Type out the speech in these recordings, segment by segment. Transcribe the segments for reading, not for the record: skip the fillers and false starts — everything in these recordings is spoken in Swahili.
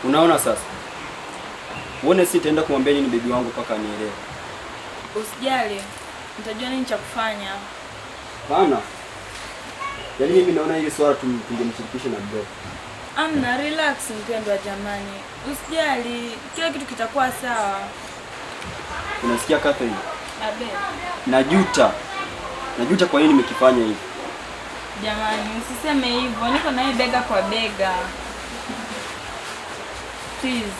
Unaona sasa? Uone sitaenda kumwambia nini bibi wangu mpaka anielewe. Usijali. Nitajua nini cha kufanya. Bana. Yaani mimi naona hili swala tungemshirikisha na bro. Amna, relax mpendwa jamani. Usijali, kila kitu kitakuwa sawa. Unasikia Catherine? Abe. Najuta kwa nini nimekifanya hivi. Jamani, usiseme hivyo. Niko naye bega kwa bega. Please.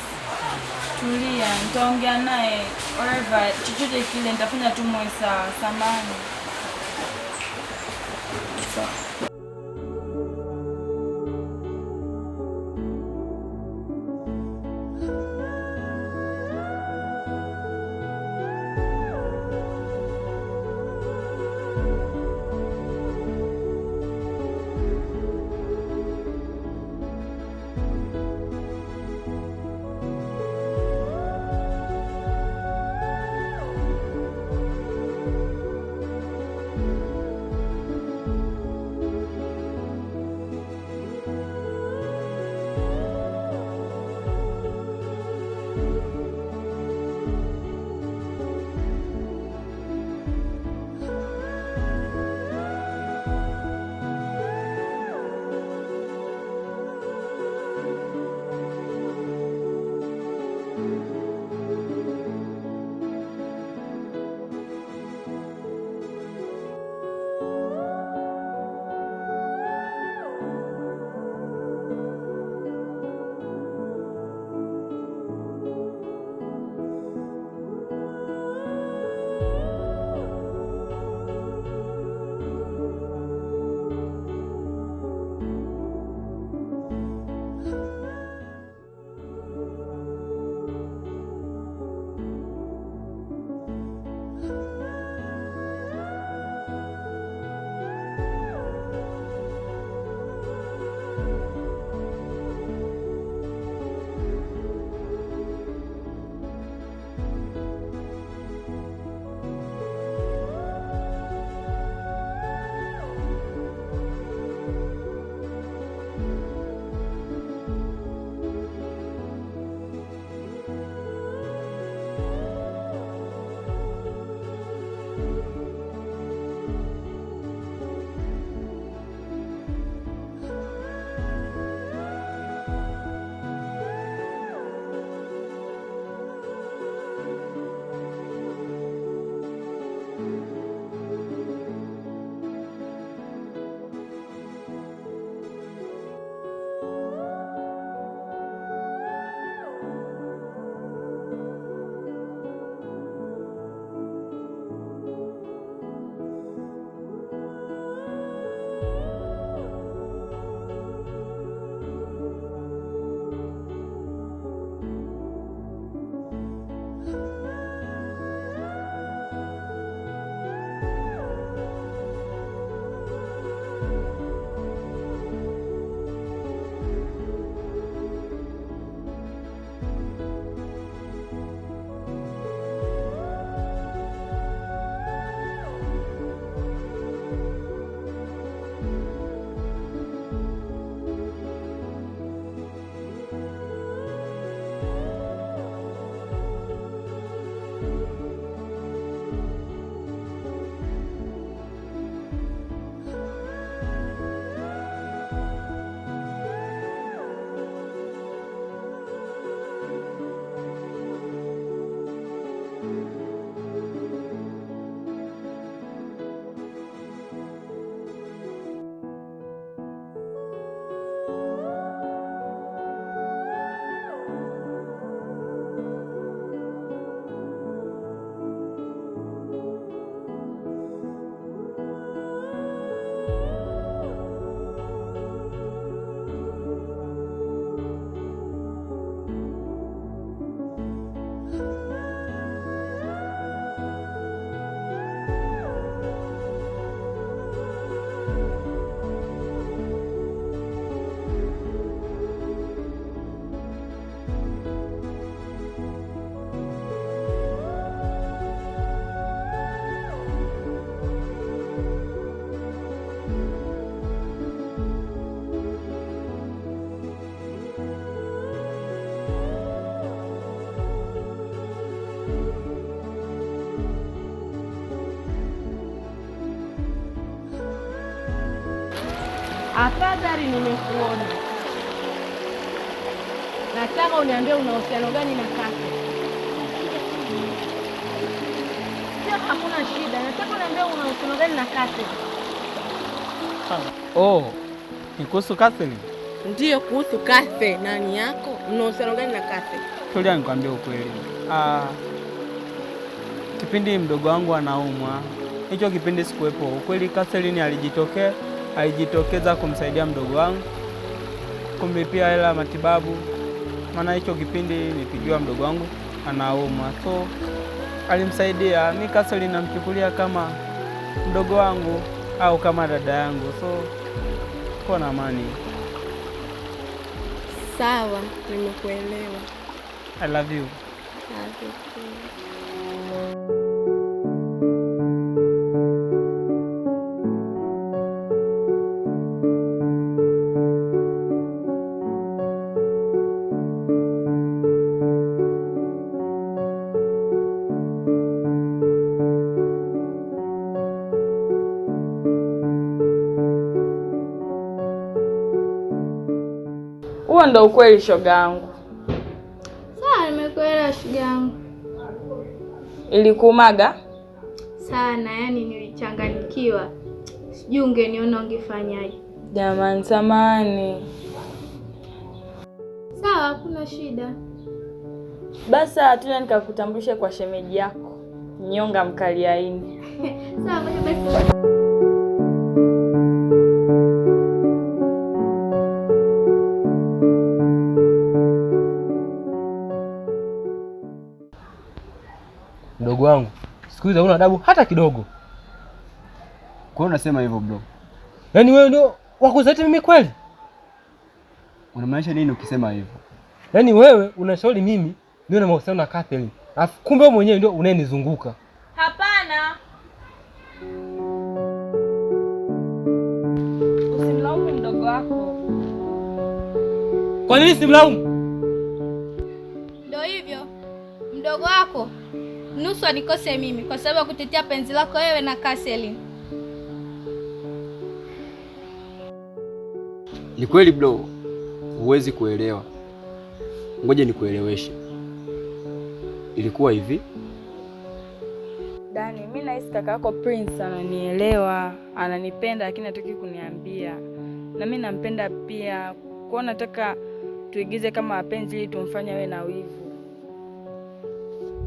Tulia, nitaongea naye. Whatever, chochote kile nitafanya tu moyo sawa. Samahani. Sawa. Afadhali nimekuona. Nataka uniambie una uhusiano gani na kaka? Sio, hakuna shida. Nataka uniambie una uhusiano gani na kaka? Oh, ni kuhusu Catherine? Ndiyo, kuhusu Catherine. Nani yako? Una uhusiano gani na Catherine? Tulia nikwambie ukweli. Kipindi mdogo wangu anaumwa, hicho kipindi sikuwepo. Ukweli Catherine alijitokeza kumsaidia mdogo wangu, kumlipia hela matibabu. Maana hicho kipindi nipigiwa mdogo wangu anaumwa, so alimsaidia. Mimi Catherine namchukulia kama mdogo wangu au kama dada yangu, so kwa na amani. Sawa, nimekuelewa. I love you. Love you too. Huo ndo ukweli shoga yangu. Sawa, nimekuelewa shoga yangu. Ilikuumaga Sana, yani nilichanganyikiwa. Sijui ungeniona ungefanyaje. jamani, samani. Sawa, hakuna shida. Basi tuna nikakutambulisha kwa shemeji yako Nyonga Mkaliaini. Sawa, basi. Mdogo wangu, siku hizi huna adabu hata kidogo. Kwa hiyo unasema hivyo bro? Yaani wewe ndio wakuzaiti mimi kweli? Unamaanisha nini ukisema hivyo? Yaani wewe unashauri mimi niwe na mahusiano na Catherine, alafu kumbe wewe mwenyewe ndio unayenizunguka. Hapana. Usimlaumu mdogo wako. Kwa nini simlaumu? Ndio hivyo. Mdogo wako nusu anikose mimi kwa sababu ya kutetea penzi lako wewe na Catherine. Ni kweli bro, huwezi kuelewa. Ngoja nikueleweshe. Ilikuwa hivi. Dani, mimi nahisi kaka yako Prince ananielewa, ananipenda lakini hataki kuniambia. Na mimi nampenda pia. Kwa nataka tuigize kama mapenzi ili tumfanye awe na wivu.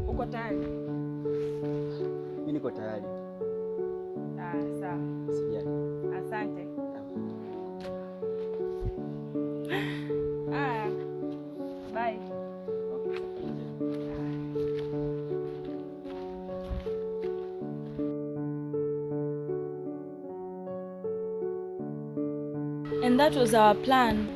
Uko tayari? Mimi niko tayari. Sawa. Sijali. Asante. Bye. And that was our plan.